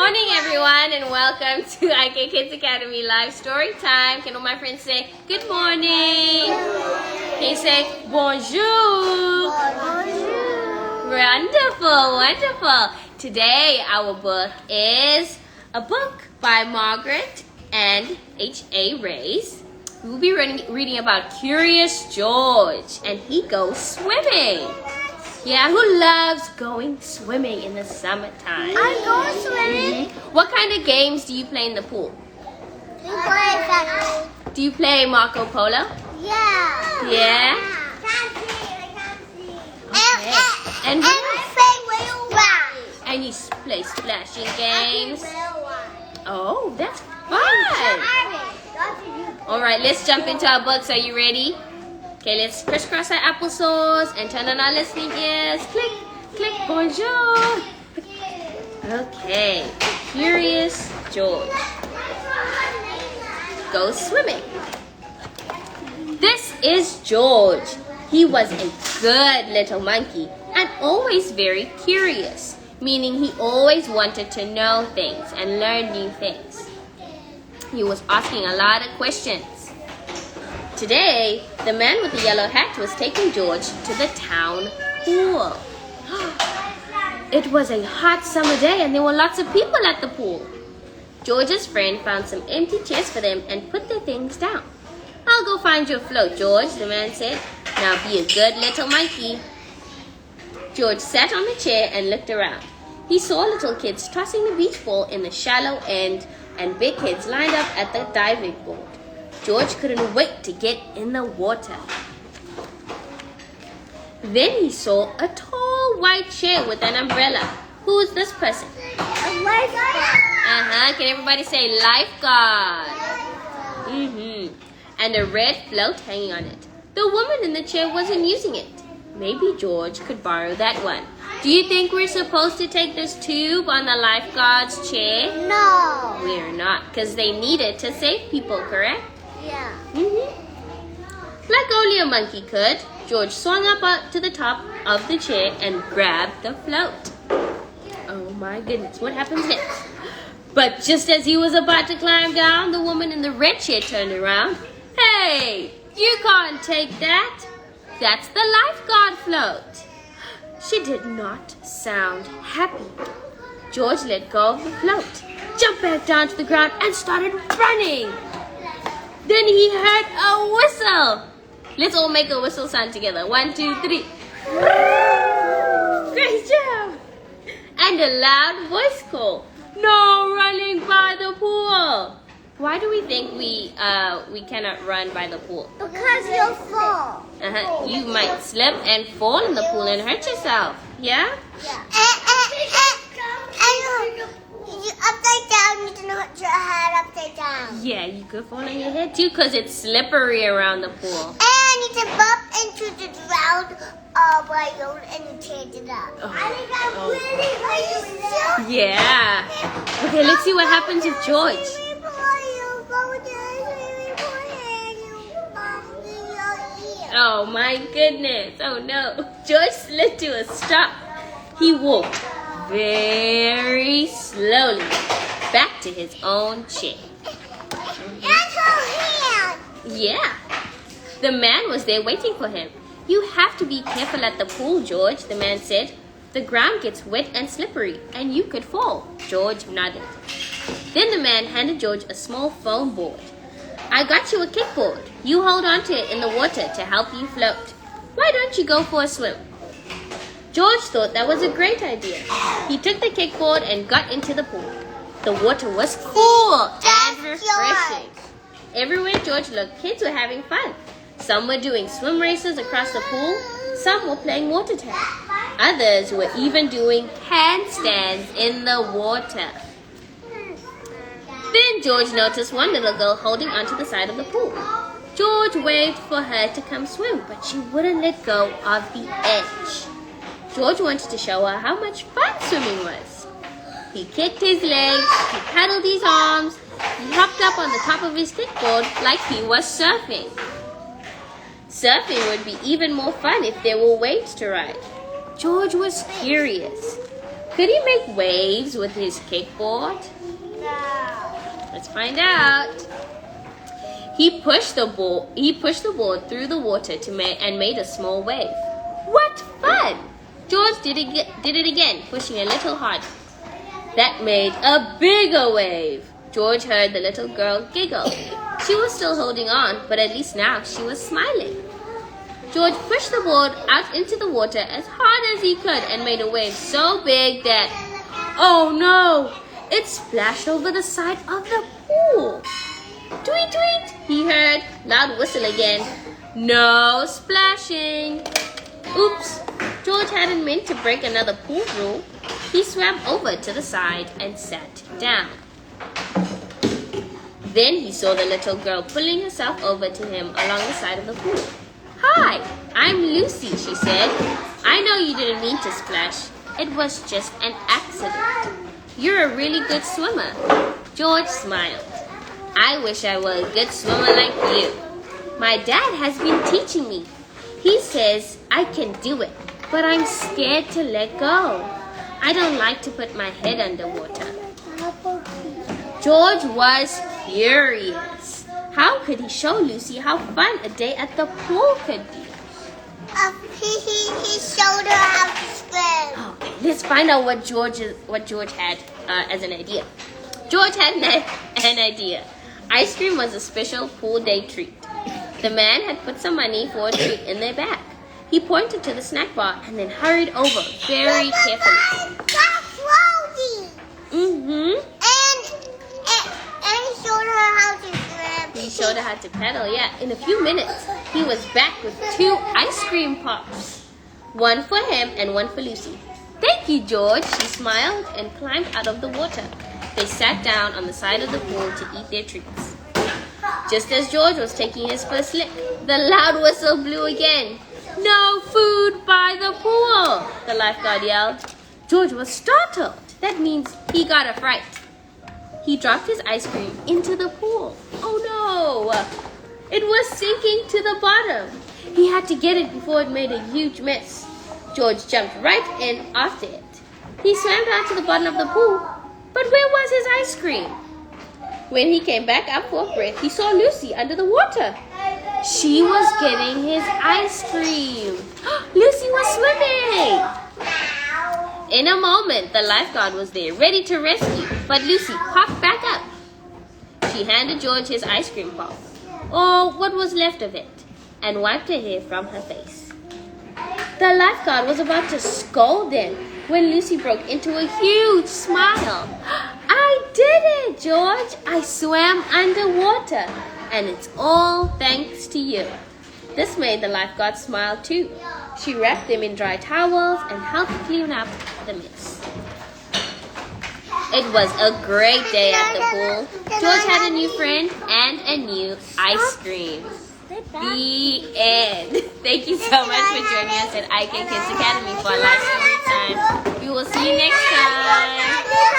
morning, everyone, and welcome to iCare Kidz Academy Live Story Time. Can all my friends say good morning? Can you say bonjour? Wonderful, wonderful. Today, our book is a book by Margaret and H.A. Reys. We'll be reading about Curious George, and he goes swimming. Yeah, who loves going swimming in the summertime? I go swimming. What kind of games do you play in the pool? Do you play Marco Polo? Yeah. Yeah? And And I play whale ride. And you play splashing games? Oh, that's fun! Alright, let's jump into our books. Are you ready? Okay, let's crisscross our applesauce and turn on our listening ears. Click, click, bonjour. Okay, Curious George goes swimming. This is George. He was a good little monkey and always very curious, meaning he always wanted to know things and learn new things. He was asking a lot of questions. Today, the man with the yellow hat was taking George to the town pool. It was a hot summer day and there were lots of people at the pool. George's friend found some empty chairs for them and put their things down. "I'll go find your float, George," the man said. "Now be a good little monkey." George sat on the chair and looked around. He saw little kids tossing the beach ball in the shallow end and big kids lined up at the diving board. George couldn't wait to get in the water. Then he saw a tall white chair with an umbrella. Who is this person? A lifeguard. Can everybody say lifeguard? And a red float hanging on it. The woman in the chair wasn't using it. Maybe George could borrow that one. Do you think we're supposed to take this tube on the lifeguard's chair? No. We're not, because they need it to save people, correct? Yeah. Like only a monkey could, George swung up to the top of the chair and grabbed the float. Oh my goodness, what happens next? But just as he was about to climb down, the woman in the red chair turned around. "Hey, you can't take that. That's the lifeguard float." She did not sound happy. George let go of the float, jumped back down to the ground and started running. Then he heard a whistle. Let's all make a whistle sound together. 1, 2, 3. Great job. And a loud voice call. "No running by the pool." Why do we think we cannot run by the pool? Because you'll fall. You might slip and fall in the pool and hurt yourself. Yeah? You upside down, you can hurt your head upside down. Yeah, you could fall on your head too because it's slippery around the pool. And you can bump into the ground and you change it up. I think I'm really Yeah. Okay, let's see what happens with George. Oh my goodness. Oh no. George slid to a stop. He walked very slowly back to his own chair. Yeah. The man was there waiting for him. "You have to be careful at the pool, George," the man said. "The ground gets wet and slippery and you could fall." George nodded. Then the man handed George a small foam board. "I got you a kickboard. You hold on to it in the water to help you float. Why don't you go for a swim?" George thought that was a great idea. He took the kickboard and got into the pool. The water was cool and refreshing. Everywhere George looked, kids were having fun. Some were doing swim races across the pool. Some were playing water tag. Others were even doing handstands in the water. Then George noticed one little girl holding onto the side of the pool. George waved for her to come swim, but she wouldn't let go of the edge. George wanted to show her how much fun swimming was. He kicked his legs, he paddled his arms, he hopped up on the top of his kickboard like he was surfing. Surfing would be even more fun if there were waves to ride. George was curious. Could he make waves with his kickboard? No. Let's find out. He pushed the board through the water and made a small wave. What fun! George did it again, pushing a little harder. That made a bigger wave. George heard the little girl giggle. She was still holding on, but at least now she was smiling. George pushed the board out into the water as hard as he could and made a wave so big that, oh no, it splashed over the side of the pool. Tweet, tweet, he heard. Loud whistle again. No splashing. Oops, George hadn't meant to break another pool rule. He swam over to the side and sat down. Then he saw the little girl pulling herself over to him along the side of the pool. Hi, I'm Lucy, she said. I know you didn't mean to splash. It was just an accident. You're a really good swimmer. George smiled. I wish I were a good swimmer like you. My dad has been teaching me. He says I can do it, but I'm scared to let go. I don't like to put my head underwater. George was furious. How could he show Lucy how fun a day at the pool could be? He showed her how to swim. Okay, let's find out what George had as an idea. George had an idea. Ice cream was a special pool day treat. The man had put some money for a treat in their bag. He pointed to the snack bar and then hurried over very carefully. Mm-hmm. And he showed her how to swim. He showed her how to paddle, yeah. In a few minutes, he was back with 2 ice cream pops. One for him and one for Lucy. Thank you, George, she smiled and climbed out of the water. They sat down on the side of the pool to eat their treats. Just as George was taking his first lick, the loud whistle blew again. No food by the pool, the lifeguard yelled. George was startled. That means he got a fright. He dropped his ice cream into the pool. Oh no! It was sinking to the bottom. He had to get it before it made a huge mess. George jumped right in after it. He swam down to the bottom of the pool. But where was his ice cream? When he came back up for breath, he saw Lucy under the water. She was getting his ice cream. Lucy was swimming. In a moment, the lifeguard was there, ready to rescue, but Lucy popped back up. She handed George his ice cream pop, or what was left of it, and wiped her hair from her face. The lifeguard was about to scold them when Lucy broke into a huge smile. I did it, George. I swam underwater, and it's all thanks to you. This made the lifeguard smile too. She wrapped them in dry towels and helped clean up the mess. It was a great day at the pool. George had a new friend and a new ice cream. The end. Thank you so much for joining us at iCare Kidz Academy for a live story time. We will see you next time.